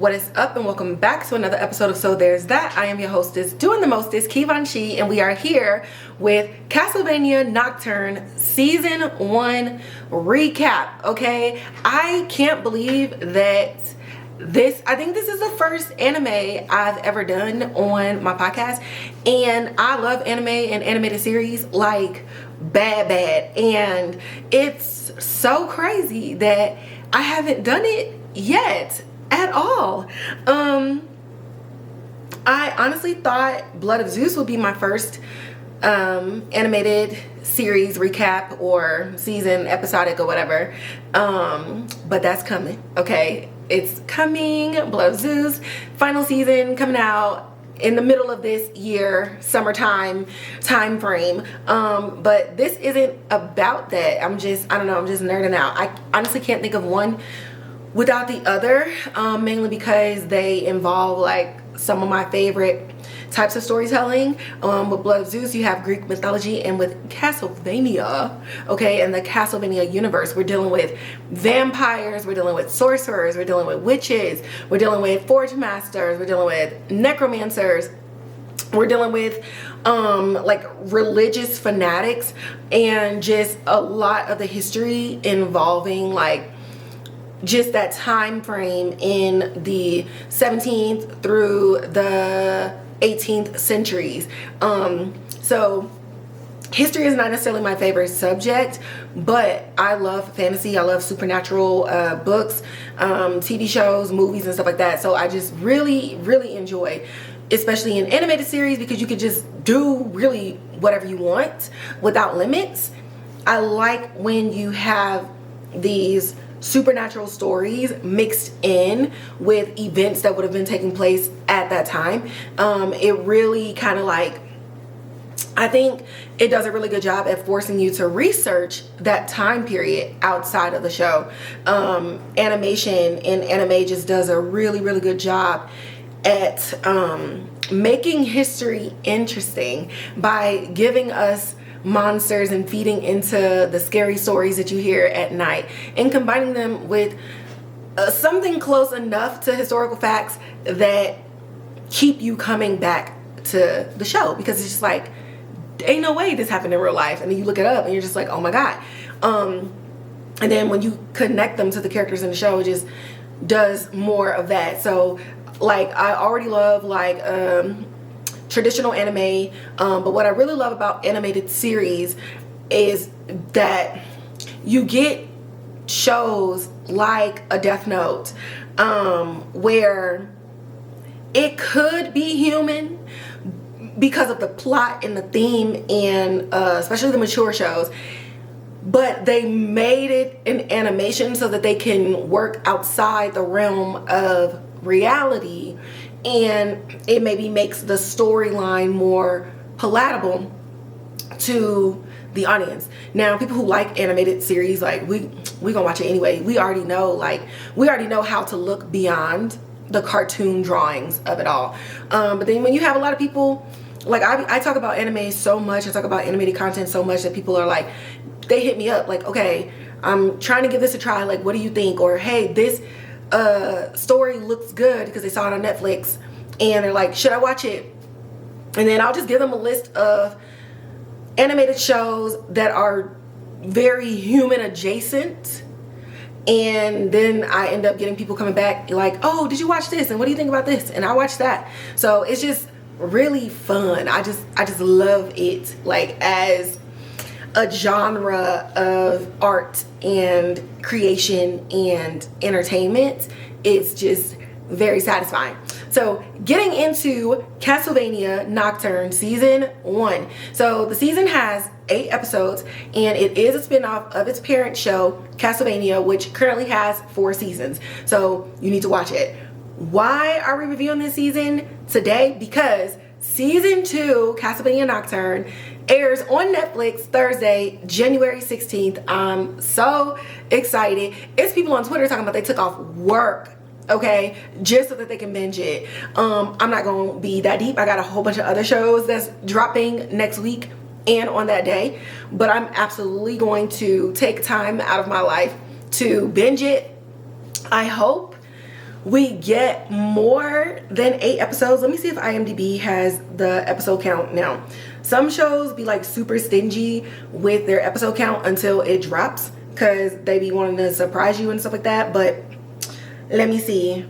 What is up, and welcome back to another episode of So There's That. I am your hostess, doing the mostest, Kivanchi, and we are here with Castlevania Nocturne Season 1 recap, okay? I can't believe that I think this is the first anime I've ever done on my podcast, and I love anime and animated series like bad, and it's so crazy that I haven't done it yet at all. I honestly thought Blood of Zeus would be my first animated series recap or season, episodic or whatever, but that's coming, okay? It's coming. Blood of Zeus final season coming out in the middle of this year, summertime time frame, but this isn't about that. I'm just nerding out. I honestly can't think of one without the other, mainly because they involve like some of my favorite types of storytelling. With Blood of Zeus, you have Greek mythology, and with Castlevania, okay, and the Castlevania universe, we're dealing with vampires, we're dealing with sorcerers, we're dealing with witches, we're dealing with forge masters, we're dealing with necromancers, we're dealing with like religious fanatics, and just a lot of the history involving like just that time frame in the 17th through the 18th centuries. So history is not necessarily my favorite subject, but I love fantasy, I love supernatural books, TV shows, movies, and stuff like that. So I just really enjoy, especially in animated series, because you could just do really whatever you want without limits. I like when you have these supernatural stories mixed in with events that would have been taking place at that time. It really kind of like, I think it does a really good job at forcing you to research that time period outside of the show. Animation and anime just does a really good job at making history interesting by giving us monsters and feeding into the scary stories that you hear at night, and combining them with something close enough to historical facts that keep you coming back to the show, because it's just like, ain't no way this happened in real life, and then you look it up and you're just like, oh my god. And then when you connect them to the characters in the show, it just does more of that. So like, I already love like traditional anime, but what I really love about animated series is that you get shows like a Death Note, where it could be human because of the plot and the theme, and especially the mature shows, but they made it an animation so that they can work outside the realm of reality, and it maybe makes the storyline more palatable to the audience. Now, people who like animated series, like we gonna watch it anyway. We already know how to look beyond the cartoon drawings of it all. But then when you have a lot of people, like I talk about anime so much, I talk about animated content so much that people are like, they hit me up like, okay, I'm trying to give this a try, like what do you think? Or hey, this story looks good, because they saw it on Netflix, and they're like, should I watch it? And then I'll just give them a list of animated shows that are very human adjacent, and then I end up getting people coming back like, oh, did you watch this, and what do you think about this? And I watched that. So it's just really fun. I just love it, like as a genre of art and creation and entertainment. It's just very satisfying. So getting into Castlevania Nocturne Season 1. So the season has 8 episodes, and it is a spin-off of its parent show, Castlevania, which currently has 4 seasons. So you need to watch it. Why are we reviewing this season today? Because Season 2, Castlevania Nocturne, airs on Netflix Thursday, January 16th. I'm so excited. It's people on Twitter talking about they took off work, okay, just so that they can binge it. I'm not gonna be that deep. I got a whole bunch of other shows that's dropping next week and on that day, but I'm absolutely going to take time out of my life to binge it. I hope we get more than 8 episodes. Let me see if IMDb has the episode count now. Some shows be like super stingy with their episode count until it drops because they be wanting to surprise you and stuff like that. But let me see.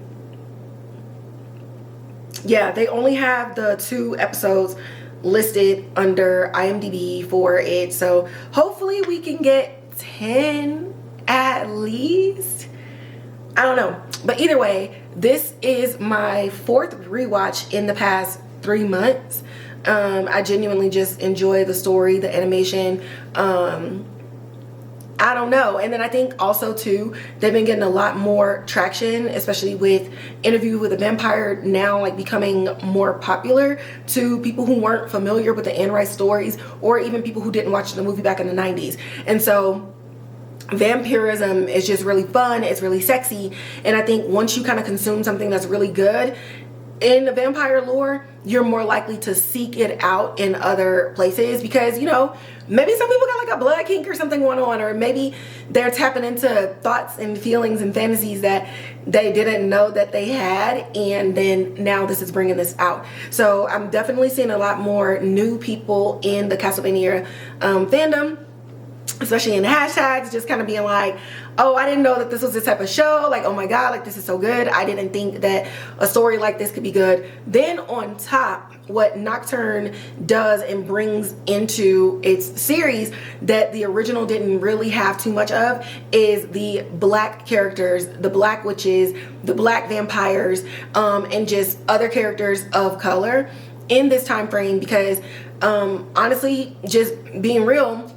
Yeah, they only have the 2 episodes listed under IMDb for it. So hopefully we can get 10 at least. I don't know. But either way, this is my 4th rewatch in the past 3 months. I genuinely just enjoy the story, the animation. I don't know. And then I think also too, they've been getting a lot more traction, especially with Interview with a Vampire now like becoming more popular to people who weren't familiar with the Anne Rice stories, or even people who didn't watch the movie back in the 90s. And so vampirism is just really fun. It's really sexy. And I think once you kind of consume something that's really good in the vampire lore, you're more likely to seek it out in other places, because, you know, maybe some people got like a blood kink or something going on, or maybe they're tapping into thoughts and feelings and fantasies that they didn't know that they had, and then now this is bringing this out. So I'm definitely seeing a lot more new people in the Castlevania fandom, especially in the hashtags, just kind of being like, oh, I didn't know that this was this type of show. Like, oh my God, like this is so good. I didn't think that a story like this could be good. Then on top, what Nocturne does and brings into its series that the original didn't really have too much of is the black characters, the black witches, the black vampires, and just other characters of color in this time frame. Because honestly, just being real,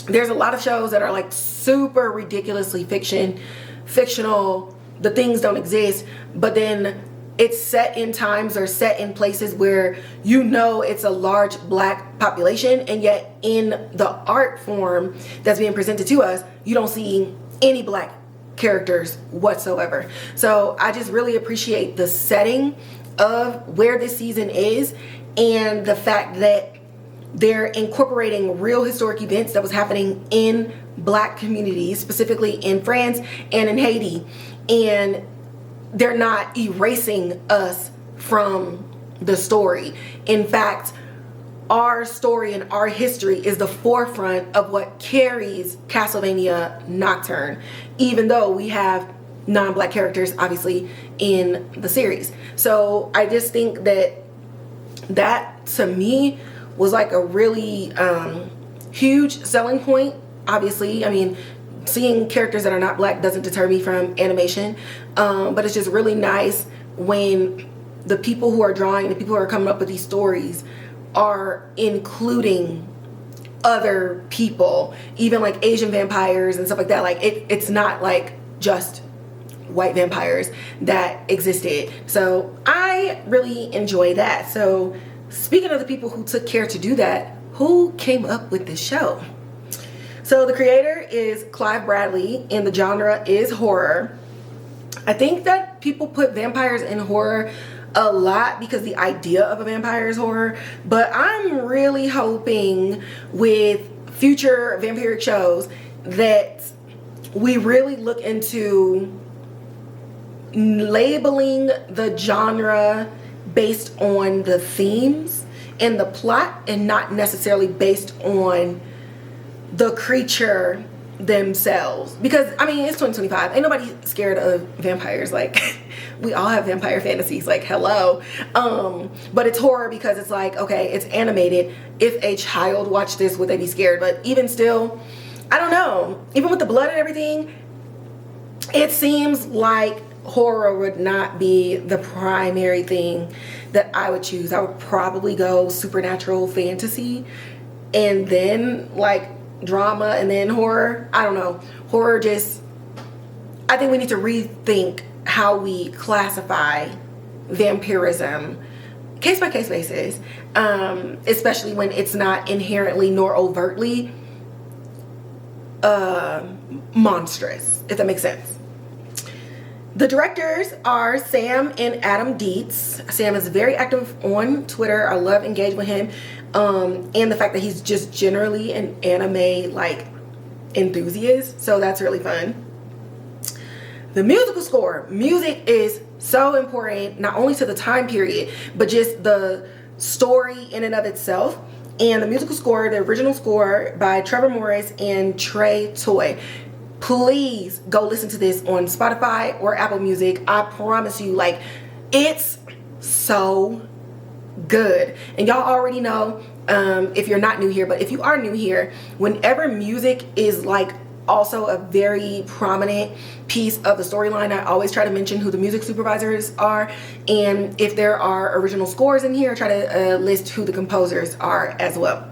there's a lot of shows that are like super ridiculously fictional, the things don't exist, but then it's set in times or set in places where you know it's a large black population, and yet in the art form that's being presented to us, you don't see any black characters whatsoever. So I just really appreciate the setting of where this season is, and the fact that they're incorporating real historic events that was happening in black communities, specifically in France and in Haiti. And they're not erasing us from the story. In fact, our story and our history is the forefront of what carries Castlevania Nocturne, even though we have non-black characters, obviously, in the series. So I just think that to me was like a really huge selling point. Obviously, I mean, seeing characters that are not black doesn't deter me from animation, but it's just really nice when the people who are drawing, the people who are coming up with these stories are including other people, even like Asian vampires and stuff like that. Like it's not like just white vampires that existed. So I really enjoy that. So speaking of the people who took care to do that, who came up with this show? So the creator is Clive Bradley, and the genre is horror. I think that people put vampires in horror a lot because the idea of a vampire is horror, but I'm really hoping with future vampiric shows that we really look into labeling the genre based on the themes and the plot, and not necessarily based on the creature themselves. Because I mean, it's 2025, ain't nobody scared of vampires. Like we all have vampire fantasies, like hello. But it's horror because it's like, okay, it's animated. If a child watched this, would they be scared? But even still, I don't know, even with the blood and everything, it seems like horror would not be the primary thing that I would choose. I would probably go supernatural fantasy, and then like drama, and then horror. I don't know. Horror just, I think we need to rethink how we classify vampirism case by case basis, especially when it's not inherently nor overtly monstrous, if that makes sense. The directors are Sam and Adam Deats. Sam is very active on Twitter. I love engaging with him. And the fact that he's just generally an anime like enthusiast. So that's really fun. The musical score. Music is so important, not only to the time period, but just the story in and of itself. And the musical score, the original score by Trevor Morris and Trey Toy. Please go listen to this on Spotify or Apple Music. I promise you, like, it's so good. And y'all already know, if you're not new here, but if you are new here, whenever music is like also a very prominent piece of the storyline, I always try to mention who the music supervisors are, and if there are original scores in here, I try to list who the composers are as well.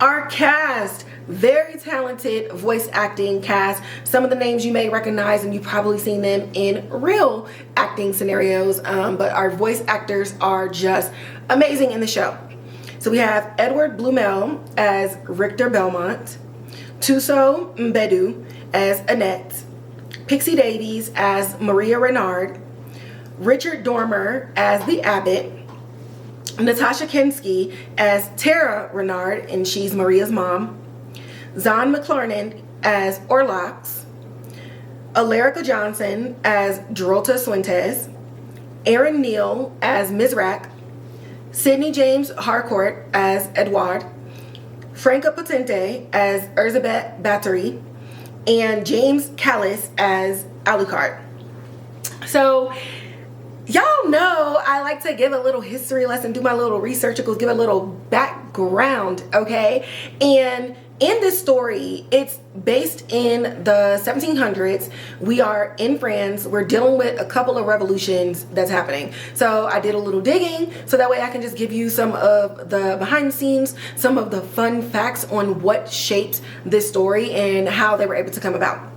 Our cast, very talented voice acting cast. Some of the names you may recognize, and you've probably seen them in real acting scenarios, but our voice actors are just amazing in the show. So we have Edouard Bluemel as Richter Belmont, Thuso Mbedu as Annette, Pixie Davies as Maria Renard, Richard Dormer as the Abbott, Nastassja Kinski as Tera Renard, and she's Maria's mom, Zahn McClarnon as Orlox, Elarica Johnson as Drolta Tzuentes, Aaron Neal as Mizrak, Sidney James Harcourt as Edouard, Franca Potente as Elizabeth Battery, and James Callis as Alucard. So y'all know I like to give a little history lesson, do my little research, give a little background, okay? And in this story, it's based in the 1700s. We are in France. We're dealing with a couple of revolutions that's happening. So I did a little digging so that way I can just give you some of the behind the scenes, some of the fun facts on what shaped this story and how they were able to come about.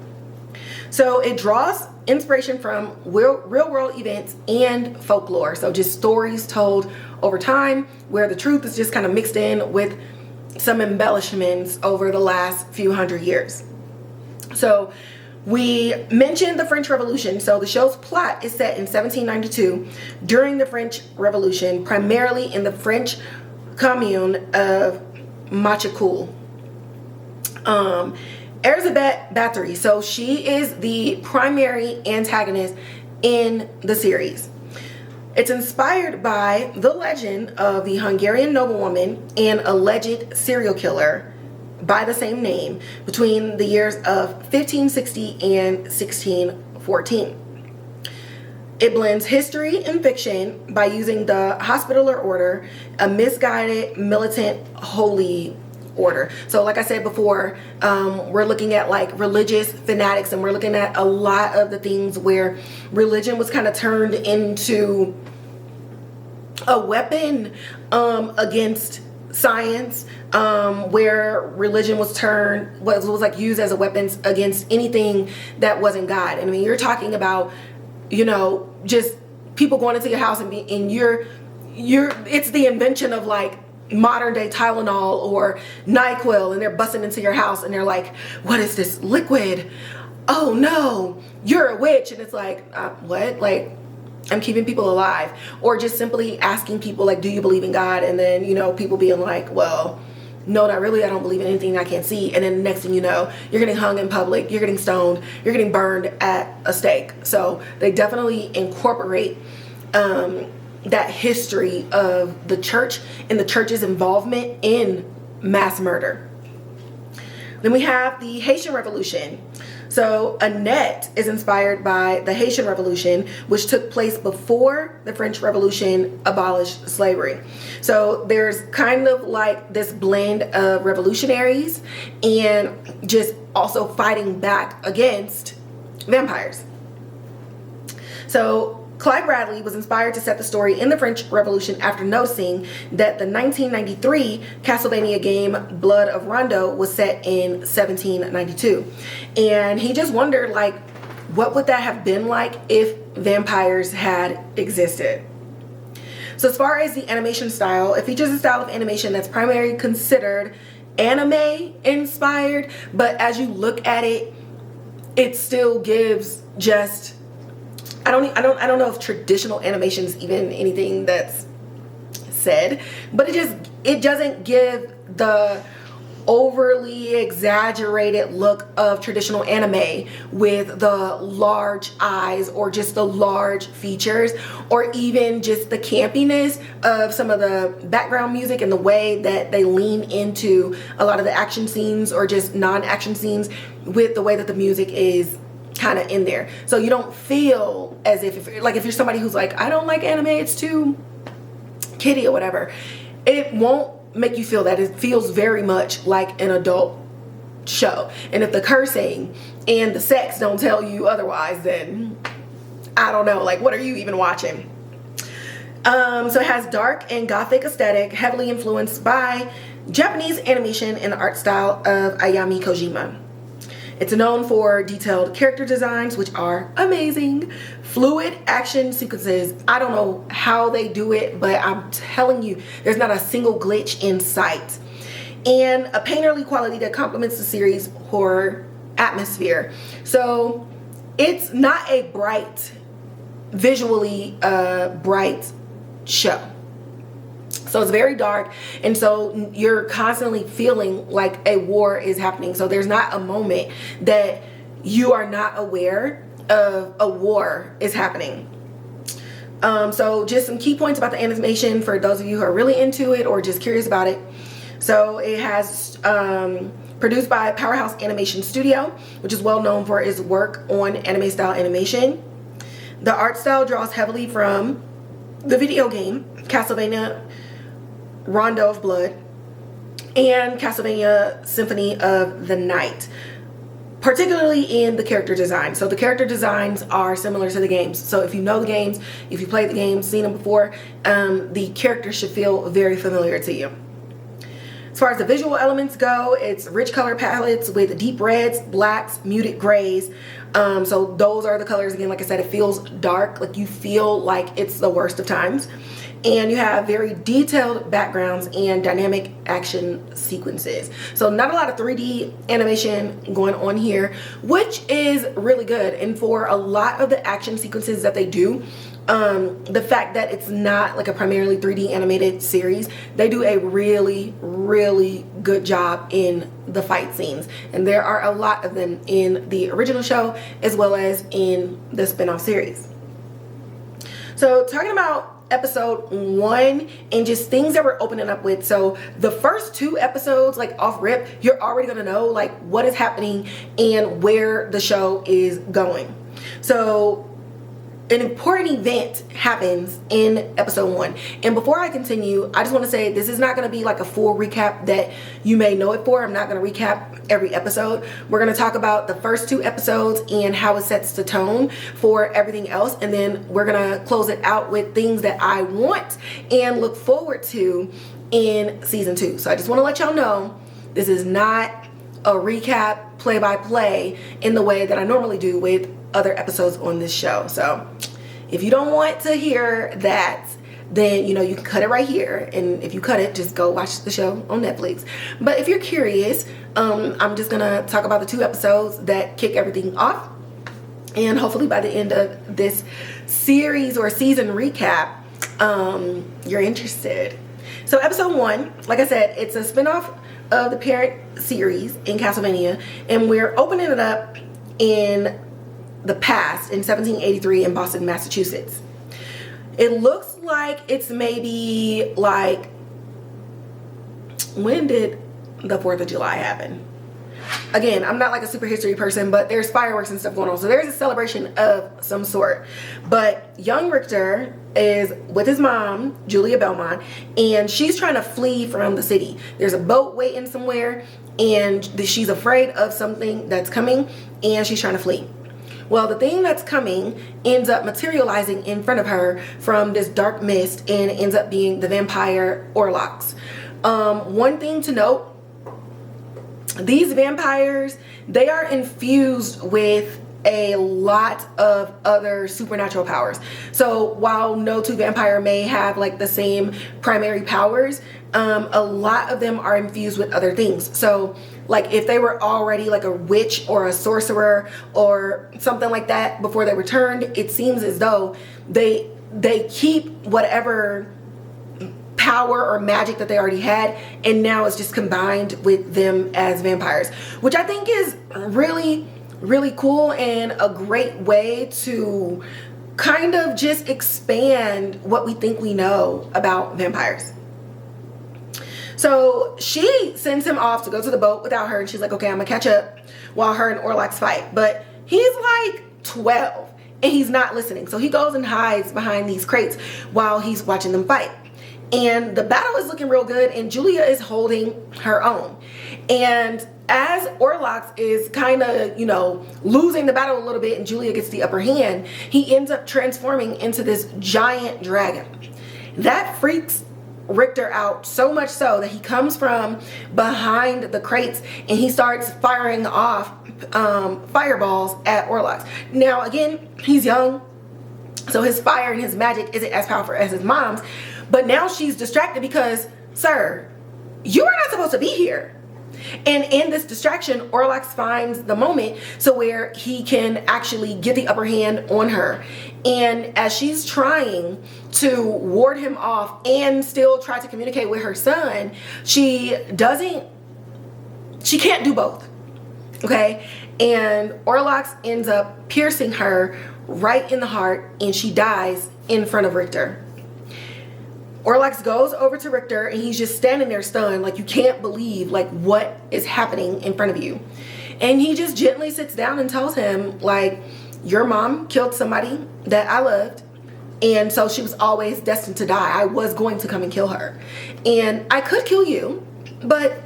So it draws inspiration from real world events and folklore. So just stories told over time where the truth is just kind of mixed in with some embellishments over the last few hundred years. So we mentioned the French Revolution. So the show's plot is set in 1792 during the French Revolution, primarily in the French commune of Machecoul. Elizabeth Battery, so she is the primary antagonist in the series. It's inspired by the legend of the Hungarian noblewoman and alleged serial killer by the same name between the years of 1560 and 1614. It blends history and fiction by using the Hospitaller Order, a misguided militant holy order. So like I said before, we're looking at like religious fanatics, and we're looking at a lot of the things where religion was kind of turned into a weapon against science, where religion was like used as a weapon against anything that wasn't God. And I mean, you're talking about, you know, just people going into your house and it's the invention of like modern day Tylenol or NyQuil, and they're busting into your house and they're like, what is this liquid? Oh no, you're a witch. And it's like, what? Like, I'm keeping people alive. Or just simply asking people like, do you believe in God? And then, you know, people being like, well, no, not really. I don't believe in anything I can't see. And then the next thing you know, you're getting hung in public, you're getting stoned, you're getting burned at a stake. So they definitely incorporate that history of the church and the church's involvement in mass murder. Then we have the Haitian Revolution. So Annette is inspired by the Haitian Revolution, which took place before the French Revolution abolished slavery. So there's kind of like this blend of revolutionaries and just also fighting back against vampires. So Clive Bradley was inspired to set the story in the French Revolution after noticing that the 1993 Castlevania game Blood of Rondo was set in 1792. And he just wondered, like, what would that have been like if vampires had existed? So as far as the animation style, it features a style of animation that's primarily considered anime inspired, but as you look at it, it still gives just, I don't know if traditional animation is even anything that's said, but it doesn't give the overly exaggerated look of traditional anime with the large eyes or just the large features, or even just the campiness of some of the background music and the way that they lean into a lot of the action scenes or just non-action scenes with the way that the music is kind of in there. So you don't feel as if you're somebody who's like, I don't like anime, it's too kiddie or whatever, it won't make you feel that. It feels very much like an adult show. And if the cursing and the sex don't tell you otherwise, then I don't know, like, what are you even watching? So it has dark and gothic aesthetic, heavily influenced by Japanese animation and the art style of Ayami Kojima. It's known for detailed character designs, which are amazing, fluid action sequences. I don't know how they do it, but I'm telling you, there's not a single glitch in sight. And a painterly quality that complements the series' horror atmosphere. So it's not a visually bright show. So it's very dark, and so you're constantly feeling like a war is happening. So there's not a moment that you are not aware of a war is happening. So just some key points about the animation for those of you who are really into it or just curious about it. So it has produced by Powerhouse Animation Studio, which is well known for its work on anime style animation. The art style draws heavily from the video game Castlevania Rondo of Blood and Castlevania Symphony of the Night, particularly in the character design. So the character designs are similar to the games. So if you know the games, if you played the games, seen them before, the characters should feel very familiar to you. As far as the visual elements go, it's rich color palettes with deep reds, blacks, muted grays. So those are the colors. Again, like I said, it feels dark, like you feel like it's the worst of times. And you have very detailed backgrounds and dynamic action sequences. So not a lot of 3D animation going on here, which is really good. And for a lot of the action sequences that they do, the fact that it's not like a primarily 3D animated series, they do a really, really good job in the fight scenes. And there are a lot of them in the original show as well as in the spin-off series. So talking about episode 1 and just things that we're opening up with. So the first 2 episodes, like off rip, you're already gonna know like what is happening and where the show is going. So an important event happens in episode 1. And before I continue, I just want to say this is not going to be like a full recap that you may know it for. I'm not going to recap every episode. We're going to talk about the first 2 episodes and how it sets the tone for everything else. And then we're going to close it out with things that I want and look forward to in season 2. So I just want to let y'all know this is not a recap play-by-play in the way that I normally do with other episodes on this show. So if you don't want to hear that, then you know you can cut it right here, and if you cut it, just go watch the show on Netflix. But if you're curious, I'm just gonna talk about the 2 episodes that kick everything off, and hopefully by the end of this series or season recap, you're interested. So episode 1, like I said, it's a spinoff of the parent series in Castlevania, and we're opening it up in the past in 1783 in Boston, Massachusetts. It looks like it's maybe like, when did the 4th of July happen? Again, I'm not like a super history person, but there's fireworks and stuff going on. So there's a celebration of some sort. But young Ricther is with his mom, Julia Belmont, and she's trying to flee from the city. There's a boat waiting somewhere, and she's afraid of something that's coming, and she's trying to flee. Well, the thing that's coming ends up materializing in front of her from this dark mist and ends up being the vampire Orlox. One thing to note, these vampires, they are infused with a lot of other supernatural powers. So while no 2 vampire may have like the same primary powers, a lot of them are infused with other things. So like if they were already like a witch or a sorcerer or something like that before they were turned, it seems as though they keep whatever power or magic that they already had, and now it's just combined with them as vampires, which I think is really, really cool and a great way to kind of just expand what we think we know about vampires. So she sends him off to go to the boat without her, and she's like, okay, I'm gonna catch up while her and Orlox fight. But he's like 12 and he's not listening. So he goes and hides behind these crates while he's watching them fight. And the battle is looking real good, and Julia is holding her own. And as Orlox is kind of, you know, losing the battle a little bit and Julia gets the upper hand, he ends up transforming into this giant dragon. That freaks Ricther out so much so that he comes from behind the crates and he starts firing off fireballs at Orlox. Now again, he's young, so his fire and his magic isn't as powerful as his mom's, but now she's distracted because, sir, you are not supposed to be here. And in this distraction, Orlox finds the moment so where he can actually get the upper hand on her. And as she's trying to ward him off and still try to communicate with her son, she can't do both. Okay? And Orlox ends up piercing her right in the heart, and she dies in front of Ricther. Orlox goes over to Ricther and he's just standing there stunned, like you can't believe like what is happening in front of you. And he just gently sits down and tells him, like, your mom killed somebody that I loved, and so she was always destined to die. I was going to come and kill her, and I could kill you, but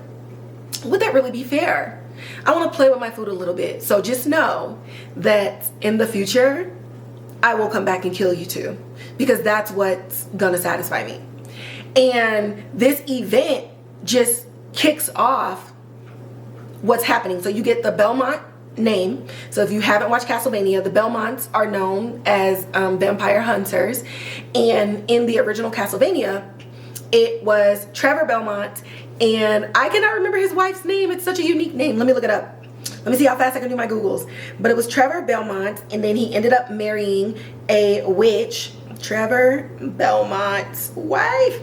would that really be fair? I want to play with my food a little bit, so just know that in the future I will come back and kill you too, because that's what's gonna satisfy me. And this event just kicks off what's happening. So you get the Belmont name. So if you haven't watched Castlevania, the Belmonts are known as vampire hunters. And in the original Castlevania, it was Trevor Belmont, and I cannot remember his wife's name. It's such a unique name. Let me look it up. Let me see how fast I can do my Googles. But it was Trevor Belmont, and then he ended up marrying a witch. Trevor Belmont's wife.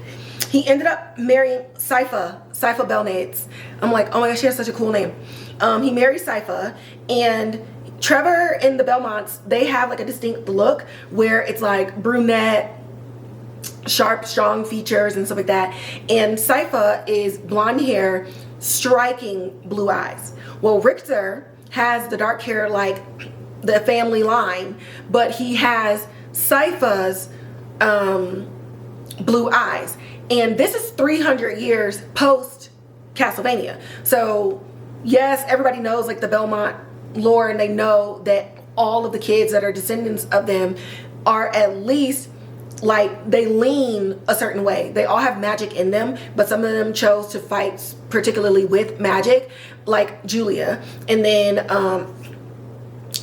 He ended up marrying Sypha Belmont. I'm like, oh my gosh, she has such a cool name. He married Sypha, and Trevor and the Belmonts, they have like a distinct look where it's like brunette, sharp, strong features and stuff like that. And Sypha is blonde hair, striking blue eyes. Well, Ricther has the dark hair like the family line, but he has Sypha's blue eyes. And this is 300 years post Castlevania. So yes, everybody knows like the Belmont lore, and they know that all of the kids that are descendants of them are at least like they lean a certain way. They all have magic in them, but some of them chose to fight particularly with magic, like Julia. And then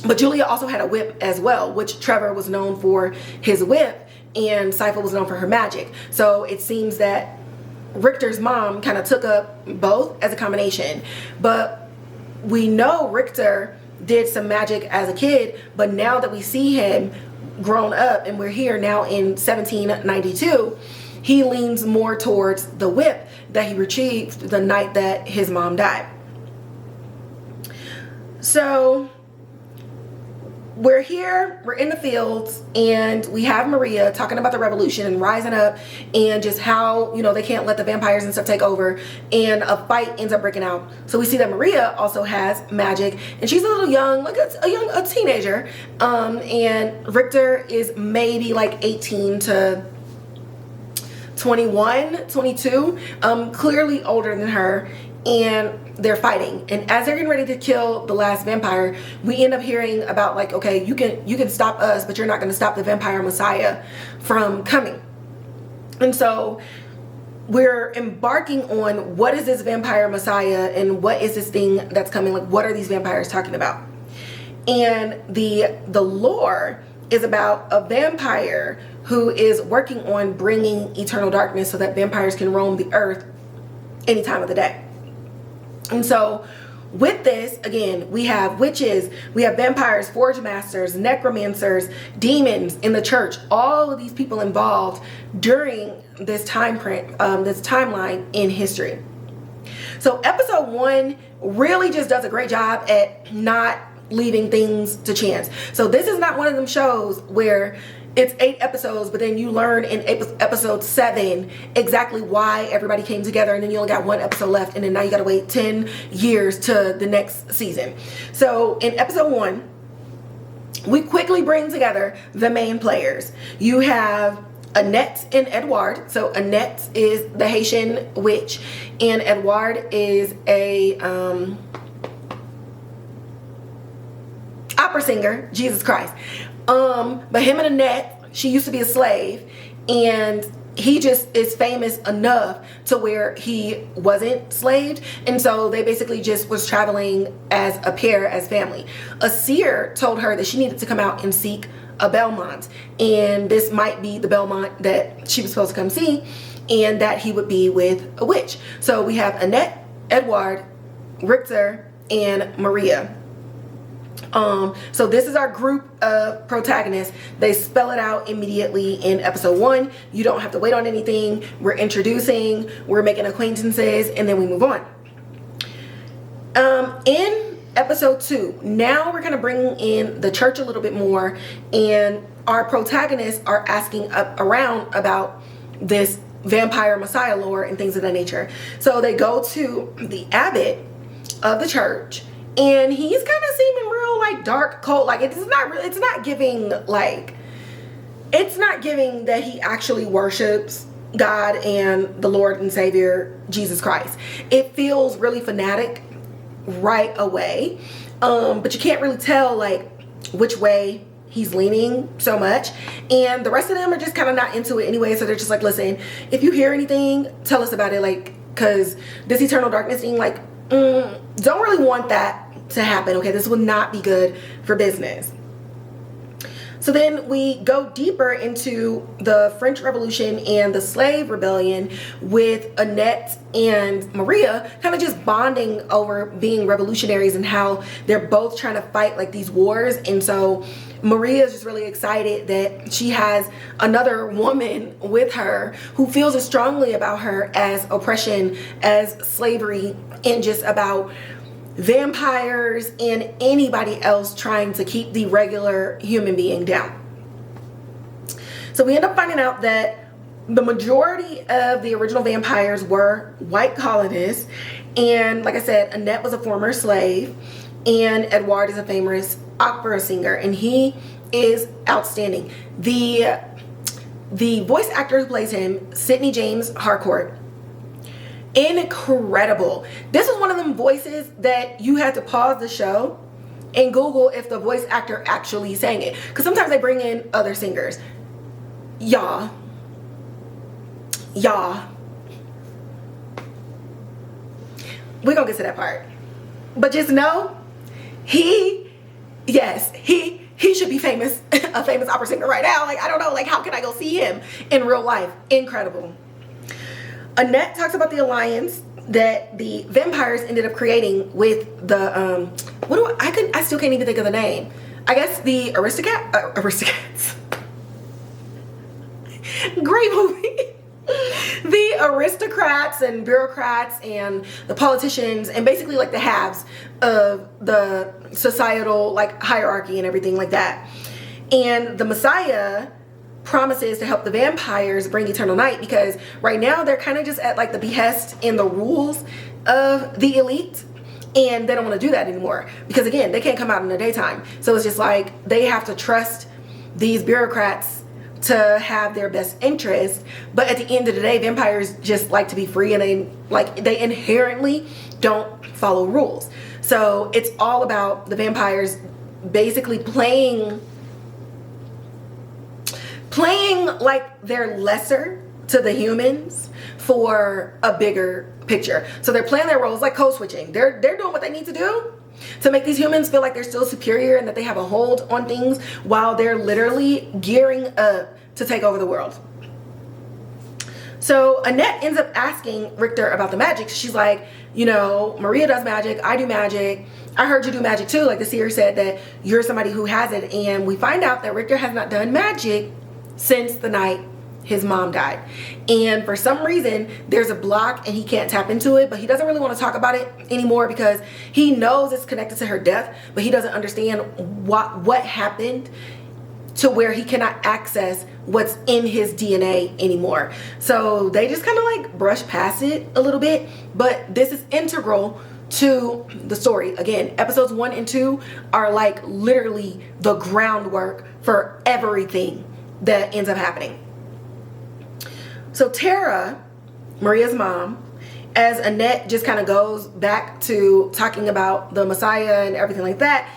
but Julia also had a whip as well, which Trevor was known for his whip, and Sypha was known for her magic. So it seems that Ricther's mom kind of took up both as a combination. But we know Ricther did some magic as a kid, but now that we see him grown up and we're here now in 1792, he leans more towards the whip that he retrieved the night that his mom died. So we're here, we're in the fields, and we have Maria talking about the revolution and rising up and just how, you know, they can't let the vampires and stuff take over, and a fight ends up breaking out. So we see that Maria also has magic, and she's a little young, like a teenager, and Ricther is maybe like 18 to 21, 22, clearly older than her. And they're fighting, and as they're getting ready to kill the last vampire, we end up hearing about like, okay, you can stop us, but you're not going to stop the vampire messiah from coming. And so we're embarking on what is this vampire messiah and what is this thing that's coming, like what are these vampires talking about. And the lore is about a vampire who is working on bringing eternal darkness so that vampires can roam the earth any time of the day. And so with this, again, we have witches, we have vampires, forge masters, necromancers, demons in the church, all of these people involved during this timeline in history. So episode 1 really just does a great job at not leaving things to chance. So this is not one of them shows where it's 8 episodes, but then you learn in episode 7 exactly why everybody came together, and then you only got 1 episode left, and then now you gotta wait 10 years to the next season. So in episode 1, we quickly bring together the main players. You have Annette and Edouard. So Annette is the Haitian witch, and Edouard is a opera singer. Jesus Christ. But him and Annette, she used to be a slave, and he just is famous enough to where he wasn't slaved, and so they basically just was traveling as a pair, as family. A seer told her that she needed to come out and seek a Belmont, and this might be the Belmont that she was supposed to come see, and that he would be with a witch. So we have Annette, Edouard, Ricther, and Maria. So this is our group of protagonists. They spell it out immediately in episode 1. You don't have to wait on anything. We're introducing, we're making acquaintances, and then we move on. In episode 2, now we're going to bring in the church a little bit more, and our protagonists are asking around about this vampire messiah lore and things of that nature. So they go to the abbot of the church, and he's kind of seeming real like dark, cold. Like it's not giving that he actually worships God and the Lord and Savior Jesus Christ. It feels really fanatic right away, but you can't really tell like which way he's leaning so much, and the rest of them are just kind of not into it anyway. So they're just like, listen, if you hear anything, tell us about it, like, because this eternal darkness thing, like, don't really want that to happen. Okay, this will not be good for business. So then we go deeper into the French Revolution and the Slave Rebellion with Annette and Maria kind of just bonding over being revolutionaries and how they're both trying to fight like these wars. And so Maria is just really excited that she has another woman with her who feels as strongly about her as oppression, as slavery, and just about vampires and anybody else trying to keep the regular human being down. So we end up finding out that the majority of the original vampires were white colonists, and like I said, Annette was a former slave, and Edouard is a famous opera singer, and he is outstanding. The voice actor who plays him, Sidney James Harcourt, incredible. This is one of them voices that you had to pause the show and Google if the voice actor actually sang it, because sometimes they bring in other singers. Y'all, we're gonna get to that part, but just know he should be famous, a famous opera singer right now. Like, I don't know, like, how can I go see him in real life? Incredible. Annette talks about the alliance that the vampires ended up creating with the I still can't even think of the name. I guess the aristocrats. Great movie. The aristocrats and bureaucrats and the politicians, and basically like the haves of the societal like hierarchy and everything like that. And the Messiah promises to help the vampires bring eternal night, because right now they're kind of just at like the behest and the rules of the elite, and they don't want to do that anymore because, again, they can't come out in the daytime. So it's just like they have to trust these bureaucrats to have their best interest. But at the end of the day, vampires just like to be free, and they inherently don't follow rules. So it's all about the vampires basically playing like they're lesser to the humans for a bigger picture. So they're playing their roles like code switching. They're doing what they need to do to make these humans feel like they're still superior and that they have a hold on things, while they're literally gearing up to take over the world. So Annette ends up asking Ricther about the magic. She's like, you know, Maria does magic, I do magic. I heard you do magic too. Like the seer said that you're somebody who has it. And we find out that Ricther has not done magic since the night his mom died. And for some reason, there's a block and he can't tap into it, but he doesn't really want to talk about it anymore because he knows it's connected to her death, but he doesn't understand what happened to where he cannot access what's in his DNA anymore. So they just kind of like brush past it a little bit, but this is integral to the story. Again, episodes 1 and 2 are like literally the groundwork for everything that ends up happening. So Tera, Maria's mom, as Annette just kind of goes back to talking about the Messiah and everything like that,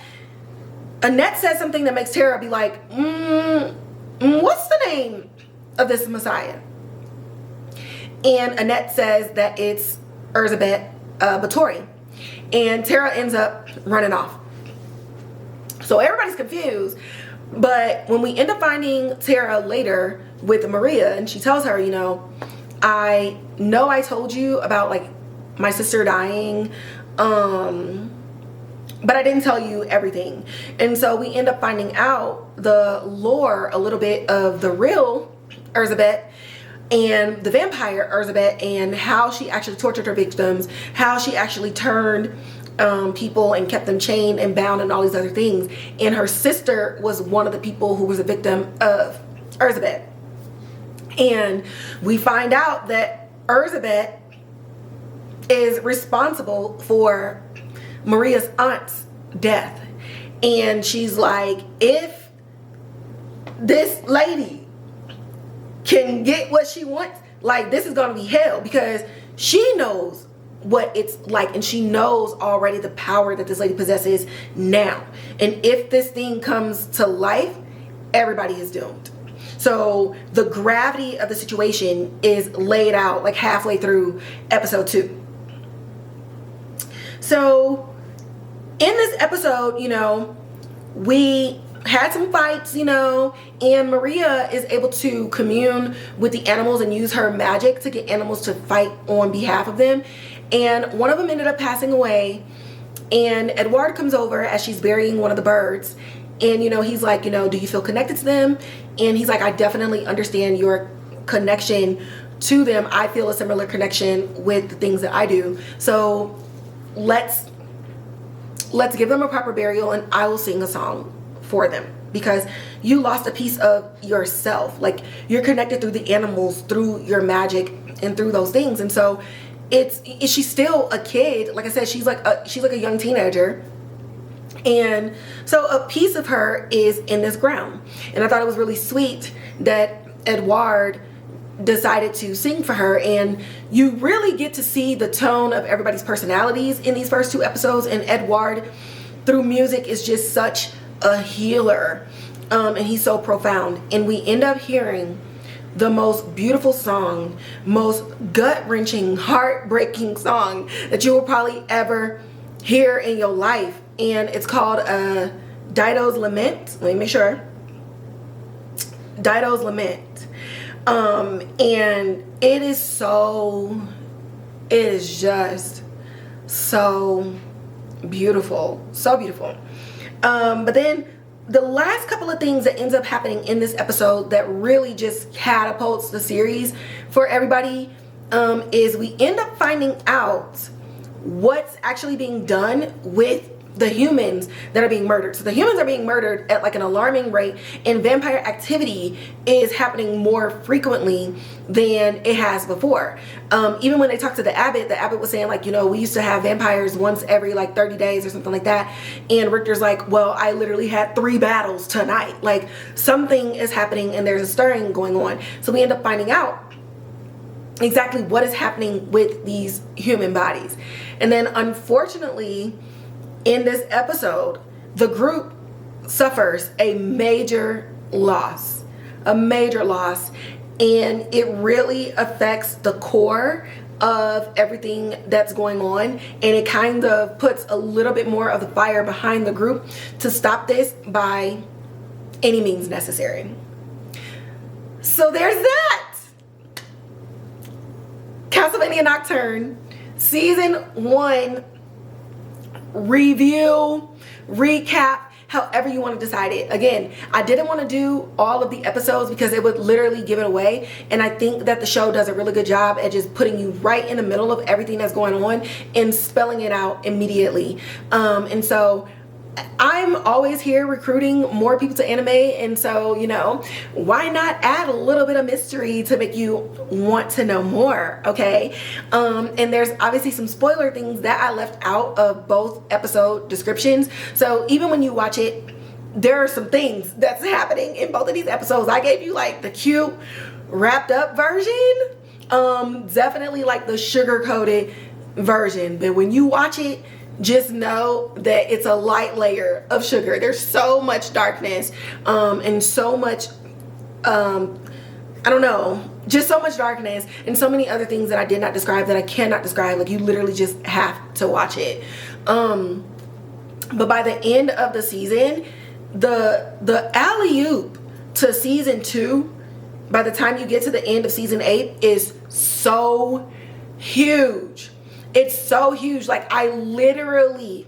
Annette says something that makes Tera be like, what's the name of this Messiah? And Annette says that it's Erzabet Batory. And Tera ends up running off. So everybody's confused. But when we end up finding Tera later with Maria, and she tells her, you know I told you about like my sister dying, but I didn't tell you everything. And so we end up finding out the lore a little bit of the real Erzabet and the vampire Erzabet, and how she actually tortured her victims, how she actually turned people and kept them chained and bound and all these other things. And her sister was one of the people who was a victim of Erzabet. And we find out that Erzabet is responsible for Maria's aunt's death. And she's like, if this lady can get what she wants, like this is gonna be hell, because she knows what it's like, and she knows already the power that this lady possesses now. And if this thing comes to life, everybody is doomed. So the gravity of the situation is laid out like halfway through episode 2. So in this episode, you know, we had some fights, you know, and Maria is able to commune with the animals and use her magic to get animals to fight on behalf of them. And one of them ended up passing away, and Edouard comes over as she's burying one of the birds. And, you know, he's like, you know, do you feel connected to them? And he's like, I definitely understand your connection to them. I feel a similar connection with the things that I do. So let's give them a proper burial, and I will sing a song for them, because you lost a piece of yourself. Like, you're connected through the animals, through your magic, and through those things. And so she's still a kid. Like I said, she's like a young teenager. And so a piece of her is in this ground. And I thought it was really sweet that Edouard decided to sing for her. And you really get to see the tone of everybody's personalities in these first 2 episodes. And Edouard, through music, is just such a healer. And he's so profound. And we end up hearing the most beautiful song, most gut-wrenching, heartbreaking song that you will probably ever hear in your life. And it's called Dido's Lament. Let me make sure. Dido's Lament. And it is just so beautiful. So beautiful. But then the last couple of things that ends up happening in this episode that really just catapults the series for everybody is we end up finding out what's actually being done with the humans that are being murdered. So the humans are being murdered at like an alarming rate, and vampire activity is happening more frequently than it has before. Even when they talked to the Abbott was saying, like, you know, we used to have vampires once every like 30 days or something like that. And Richter's like, well, I literally had 3 battles tonight. Like, something is happening and there's a stirring going on. So we end up finding out exactly what is happening with these human bodies. And then unfortunately, in this episode, the group suffers a major loss, and it really affects the core of everything that's going on, and it kind of puts a little bit more of the fire behind the group to stop this by any means necessary. So there's that. Castlevania Nocturne season 1 review, recap, however you want to decide it. Again, I didn't want to do all of the episodes because it would literally give it away, and I think that the show does a really good job at just putting you right in the middle of everything that's going on and spelling it out immediately. And so I'm always here recruiting more people to anime, and so, you know, why not add a little bit of mystery to make you want to know more, okay? And there's obviously some spoiler things that I left out of both episode descriptions, so even when you watch it, there are some things that's happening in both of these episodes. I gave you like the cute wrapped up version, definitely like the sugar coated version, but when you watch it, just know that it's a light layer of sugar. There's so much darkness, and so much, I don't know, just so much darkness and so many other things that I did not describe, that I cannot describe. Like, you literally just have to watch it. But by the end of the season, the alley-oop to season 2, by the time you get to the end of season 8, is so huge. It's so huge. Like, I literally,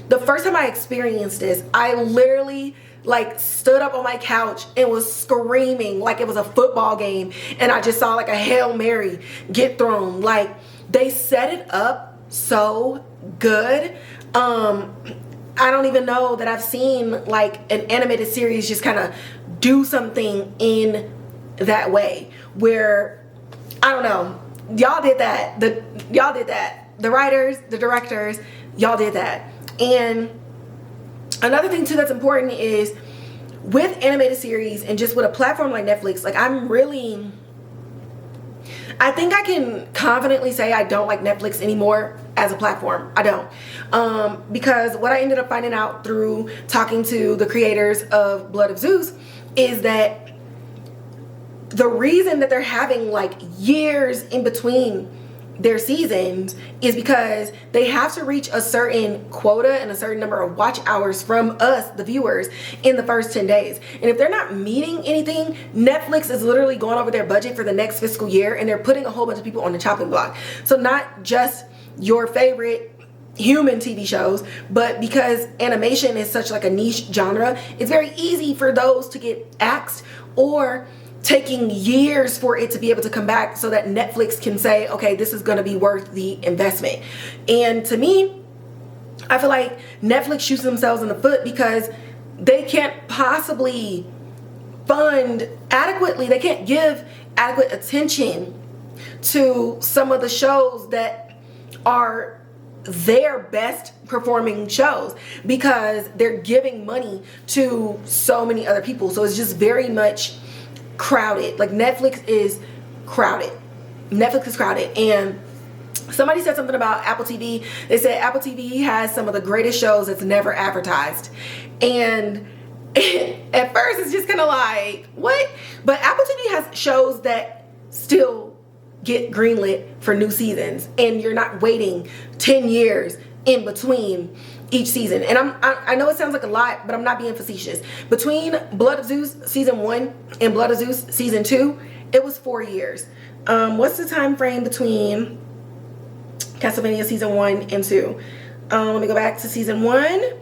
the first time I experienced this, I literally like stood up on my couch and was screaming like it was a football game, and I just saw like a Hail Mary get thrown. Like, they set it up so good. I don't even know that I've seen like an animated series just kind of do something in that way, where, I don't know, y'all did that. The writers, the directors, y'all did that. And another thing too that's important is, with animated series and just with a platform like Netflix, like, I think I can confidently say I don't like Netflix anymore as a platform. I don't. Because what I ended up finding out through talking to the creators of Blood of Zeus is that the reason that they're having like years in between their seasons is because they have to reach a certain quota and a certain number of watch hours from us, the viewers, in the first 10 days. And if they're not meeting anything, Netflix is literally going over their budget for the next fiscal year, and they're putting a whole bunch of people on the chopping block. So not just your favorite human TV shows, but because animation is such like a niche genre, it's very easy for those to get axed, or taking years for it to be able to come back, so that Netflix can say, okay, this is going to be worth the investment. And to me, I feel like Netflix shoots themselves in the foot, because they can't possibly fund adequately, they can't give adequate attention to some of the shows that are their best performing shows, because they're giving money to so many other people. So it's just very much crowded. Like, Netflix is crowded. Netflix is crowded. And somebody said something about Apple TV. They said Apple TV has some of the greatest shows that's never advertised. And at first it's just kind of like, what? But Apple TV has shows that still get greenlit for new seasons, and you're not waiting 10 years in between each season. And I know it sounds like a lot, but I'm not being facetious. Between Blood of Zeus season 1 and Blood of Zeus season 2, it was 4 years. What's the time frame between Castlevania season 1 and 2? Let me go back to season 1.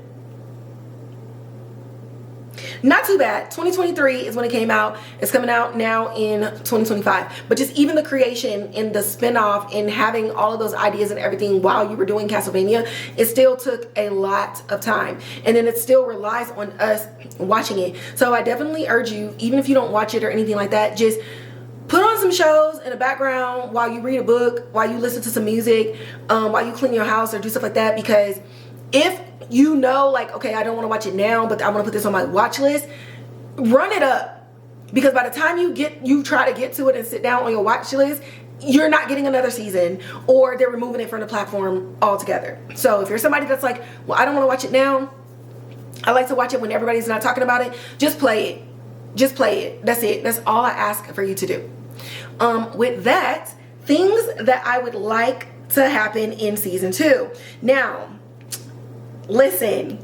Not too bad. 2023 is when it came out. It's coming out now in 2025. But just even the creation and the spinoff and having all of those ideas and everything while you were doing Castlevania, it still took a lot of time. And then it still relies on us watching it. So I definitely urge you, even if you don't watch it or anything like that, just put on some shows in the background while you read a book, while you listen to some music, while you clean your house or do stuff like that. Because if you know, like, okay, I don't want to watch it now, but I want to put this on my watch list, run it up. Because by the time you try to get to it and sit down on your watch list, you're not getting another season, or they're removing it from the platform altogether. So if you're somebody that's like, well, I don't want to watch it now, I like to watch it when everybody's not talking about it, just play it. Just play it. That's it. That's all I ask for you to do. With that, things that I would like to happen in season 2. Now, listen,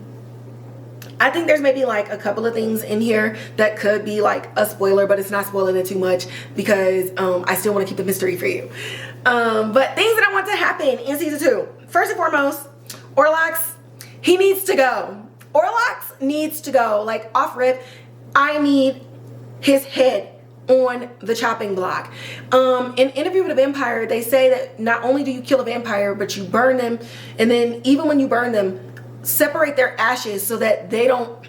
I think there's maybe like a couple of things in here that could be like a spoiler, but it's not spoiling it too much, because I still want to keep the mystery for you. But things that I want to happen in season 2. First and foremost, Orlox, he needs to go. Orlox needs to go. Like, off rip, I need his head on the chopping block. In Interview with a Vampire, they say that not only do you kill a vampire, but you burn them, and then even when you burn them, separate their ashes so that they don't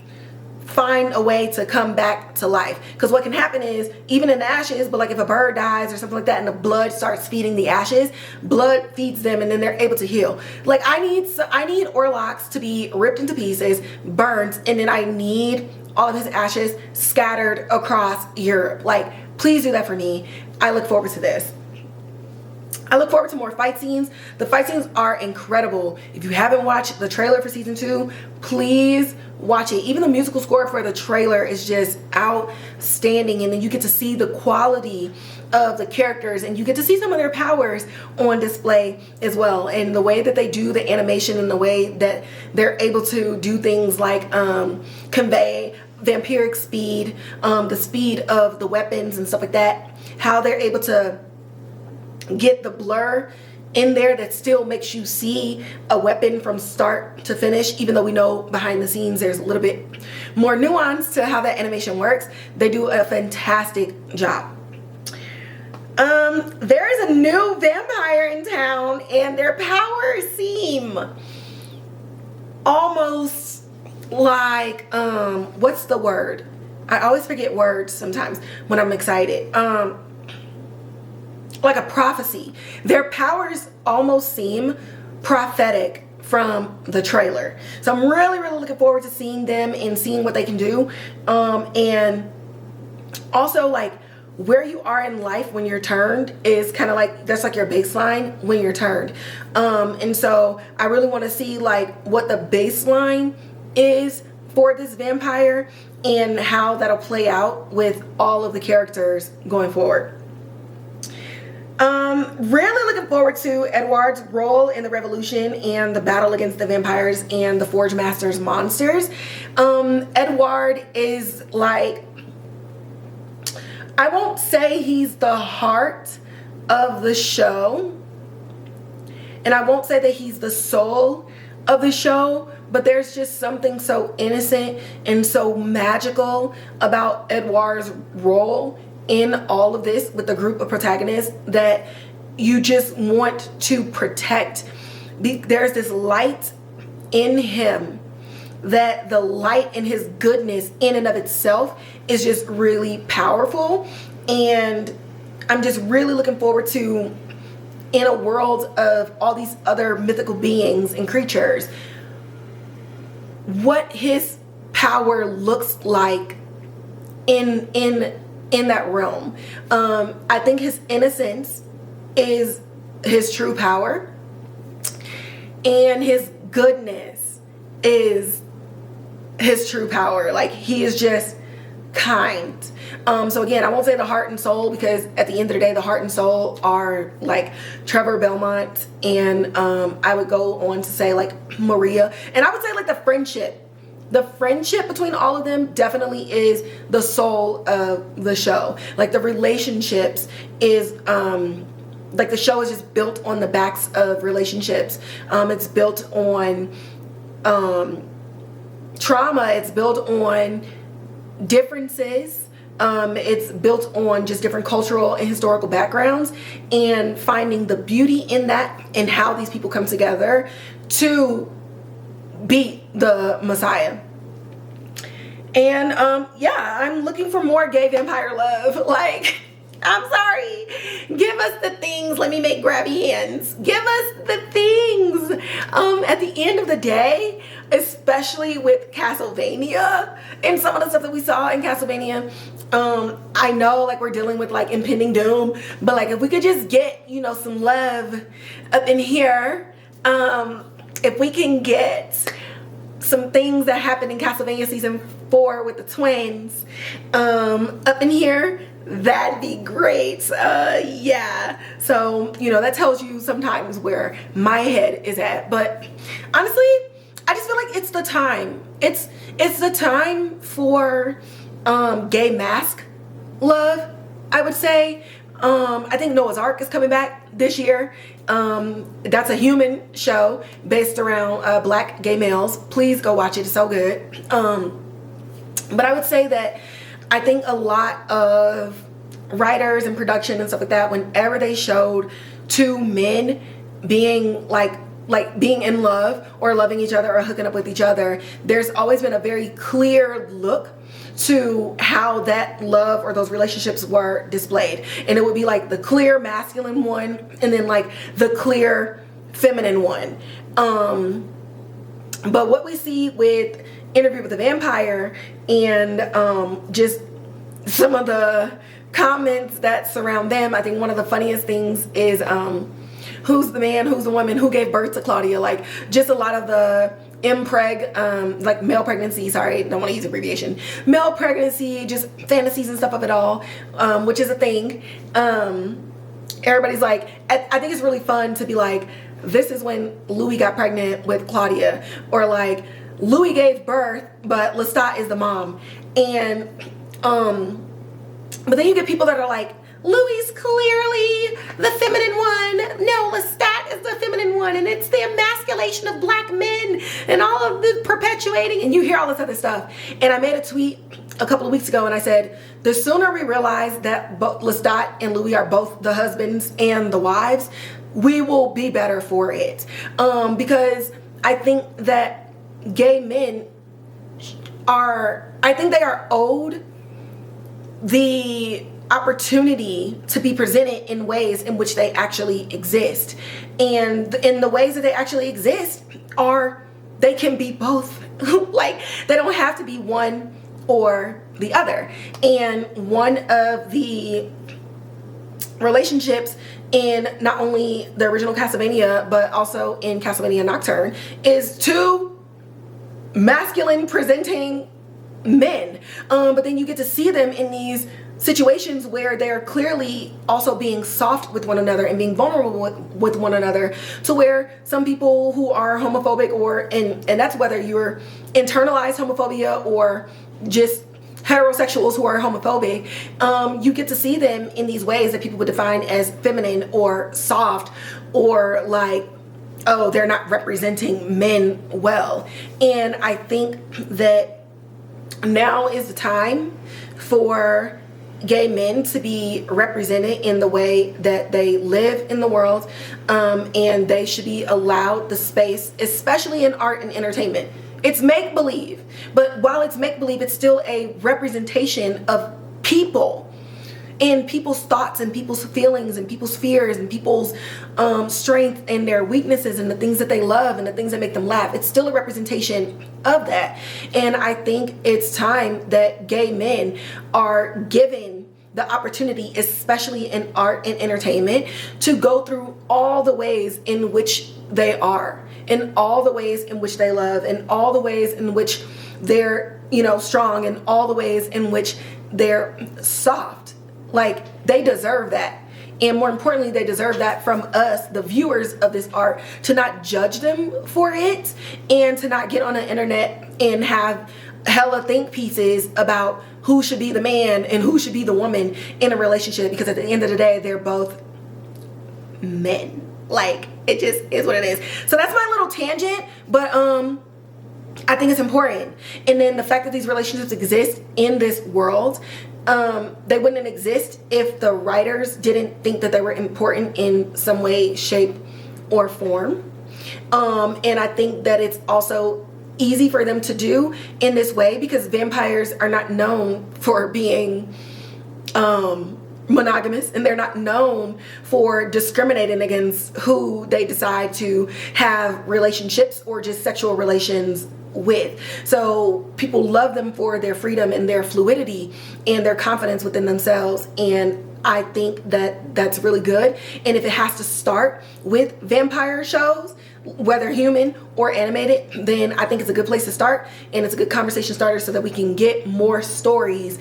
find a way to come back to life. Because what can happen is, even in the ashes, but like if a bird dies or something like that and the blood starts feeding the ashes, blood feeds them and then they're able to heal. Like, I need Orlox to be ripped into pieces, burned, and then I need all of his ashes scattered across Europe. Like, please do that for me. I look forward to this. I look forward to more fight scenes. The fight scenes are incredible. If you haven't watched the trailer for season 2, please watch it. Even the musical score for the trailer is just outstanding, and then you get to see the quality of the characters and you get to see some of their powers on display as well, and the way that they do the animation and the way that they're able to do things like convey vampiric speed, the speed of the weapons and stuff like that, how they're able to get the blur in there that still makes you see a weapon from start to finish, even though we know behind the scenes there's a little bit more nuance to how that animation works. They do a fantastic job. There is a new vampire in town, and their powers seem almost like what's the word? I always forget words sometimes when I'm excited. Like a prophecy. Their powers almost seem prophetic from the trailer. So I'm really looking forward to seeing them and seeing what they can do. And also, like, where you are in life when you're turned is kind of like, that's like your baseline when you're turned. And so I really want to see like what the baseline is for this vampire and how that'll play out with all of the characters going forward. Really looking forward to Edouard's role in the revolution and the battle against the vampires and the Forge Masters monsters. Edouard is like, I won't say he's the heart of the show, and I won't say that he's the soul of the show, but there's just something so innocent and so magical about Edouard's role in all of this with the group of protagonists that you just want to protect. There's this light in him, that the light in his goodness in and of itself is just really powerful, and I'm just really looking forward to, in a world of all these other mythical beings and creatures, what his power looks like in that realm. I think his innocence is his true power, and his goodness is his true power. Like, he is just kind. So again, I won't say the heart and soul, because at the end of the day, the heart and soul are like Trevor Belmont, and I would go on to say like Maria, and I would say like the friendship between all of them definitely is the soul of the show. Like, the relationships is like, the show is just built on the backs of relationships. It's built on trauma. It's built on differences. It's built on just different cultural and historical backgrounds, and finding the beauty in that and how these people come together to beat the Messiah. And yeah, I'm looking for more gay vampire love. Like, I'm sorry, give us the things. Let me make grabby hands. Give us the things. At the end of the day, especially with Castlevania and some of the stuff that we saw in Castlevania, I know like we're dealing with like impending doom, but like if we could just get, you know, some love up in here, if we can get some things that happened in Castlevania season 4 with the twins up in here, that'd be great. Yeah, so you know, that tells you sometimes where my head is at. But honestly, I just feel like it's the time. It's the time for gay mask love, I would say. I think Noah's Ark is coming back this year. That's a human show based around black gay males. Please go watch it. It's so good. But I would say that I think a lot of writers and production and stuff like that, whenever they showed two men being like being in love or loving each other or hooking up with each other, there's always been a very clear look to how that love or those relationships were displayed. And it would be like the clear masculine one and then like the clear feminine one. But what we see with Interview with the Vampire and just some of the comments that surround them, I think one of the funniest things is who's the man, who's the woman, who gave birth to Claudia. Like just a lot of the like male pregnancy, sorry, don't want to use abbreviation, male pregnancy, just fantasies and stuff of it all, which is a thing. Everybody's like, I think it's really fun to be like, this is when Louis got pregnant with Claudia, or like Louis gave birth but Lestat is the mom. And but then you get people that are like, Louis clearly the feminine one. No, Lestat is the feminine one, and it's the emasculation of black men and all of the perpetuating, and you hear all this other stuff. And I made a tweet a couple of weeks ago and I said, the sooner we realize that both Lestat and Louis are both the husbands and the wives, we will be better for it. Because I think that gay men are owed the opportunity to be presented in ways in which they actually exist. And in the ways that they actually exist they can be both. Like they don't have to be one or the other. And one of the relationships in not only the original Castlevania but also in Castlevania Nocturne is two masculine presenting men, but then you get to see them in these situations where they're clearly also being soft with one another and being vulnerable with one another, to where some people who are homophobic and that's whether you're internalized homophobia or just heterosexuals who are homophobic, you get to see them in these ways that people would define as feminine or soft, or like, oh, they're not representing men well. And I think that now is the time for gay men to be represented in the way that they live in the world, and they should be allowed the space, especially in art and entertainment. It's make-believe, but while it's make-believe, it's still a representation of people and people's thoughts and people's feelings and people's fears and people's strength and their weaknesses and the things that they love and the things that make them laugh. It's still a representation of that. And I think it's time that gay men are given the opportunity, especially in art and entertainment, to go through all the ways in which they are, in all the ways in which they love, in all the ways in which they're, strong, and all the ways in which they're soft. Like, they deserve that. And more importantly, they deserve that from us, the viewers of this art, to not judge them for it and to not get on the internet and have hella think pieces about who should be the man and who should be the woman in a relationship, because at the end of the day, they're both men. Like, it just is what it is. So that's my little tangent, but I think it's important. And then the fact that these relationships exist in this world, they wouldn't exist if the writers didn't think that they were important in some way, shape, or form. And I think that it's also easy for them to do in this way because vampires are not known for being monogamous, and they're not known for discriminating against who they decide to have relationships or just sexual relations with. So people love them for their freedom and their fluidity and their confidence within themselves, and I think that that's really good. And if it has to start with vampire shows, whether human or animated, then I think it's a good place to start, and it's a good conversation starter so that we can get more stories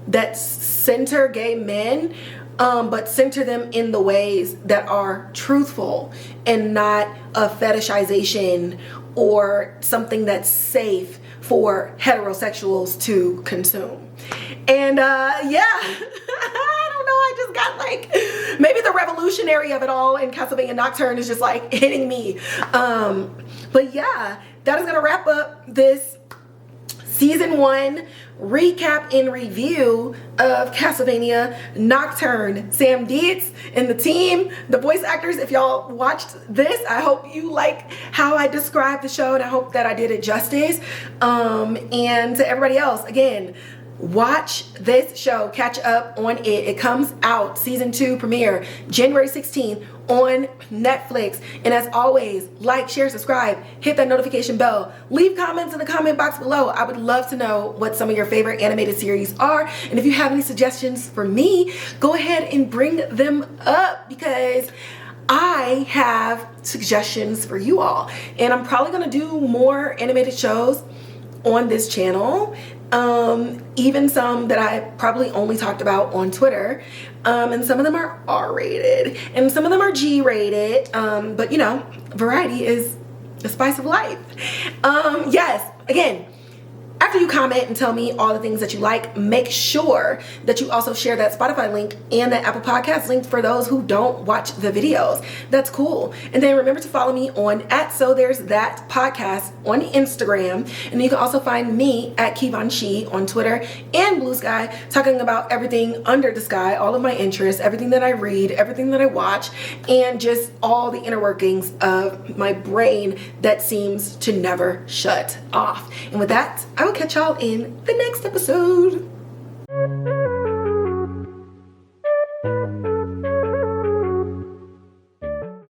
that center gay men, but center them in the ways that are truthful and not a fetishization or something that's safe for heterosexuals to consume. And yeah, I don't know. I just got like, maybe the revolutionary of it all in Castlevania Nocturne is just like hitting me. But yeah, that is gonna wrap up this season 1 recap and review of Castlevania Nocturne. Sam Deats and the team, the voice actors, if y'all watched this, I hope you like how I described the show, and I hope that I did it justice. And to everybody else, again, watch this show, catch up on it. It comes out, season 2 premiere, January 16th on Netflix. And as always, like, share, subscribe, hit that notification bell, leave comments in the comment box below. I would love to know what some of your favorite animated series are. And if you have any suggestions for me, go ahead and bring them up, because I have suggestions for you all. And I'm probably gonna do more animated shows on this channel. Even some that I probably only talked about on Twitter, and some of them are R-rated and some of them are G-rated, but you know, variety is the spice of life. Yes, again, after you comment and tell me all the things that you like, make sure that you also share that Spotify link and that Apple Podcast link for those who don't watch the videos. That's cool. And then remember to follow me on @SoThere'sThatPodcast on Instagram. And you can also find me at Kivanshi on Twitter and Blue Sky, talking about everything under the sky, all of my interests, everything that I read, everything that I watch, and just all the inner workings of my brain that seems to never shut off. And with that, I will catch y'all in the next episode.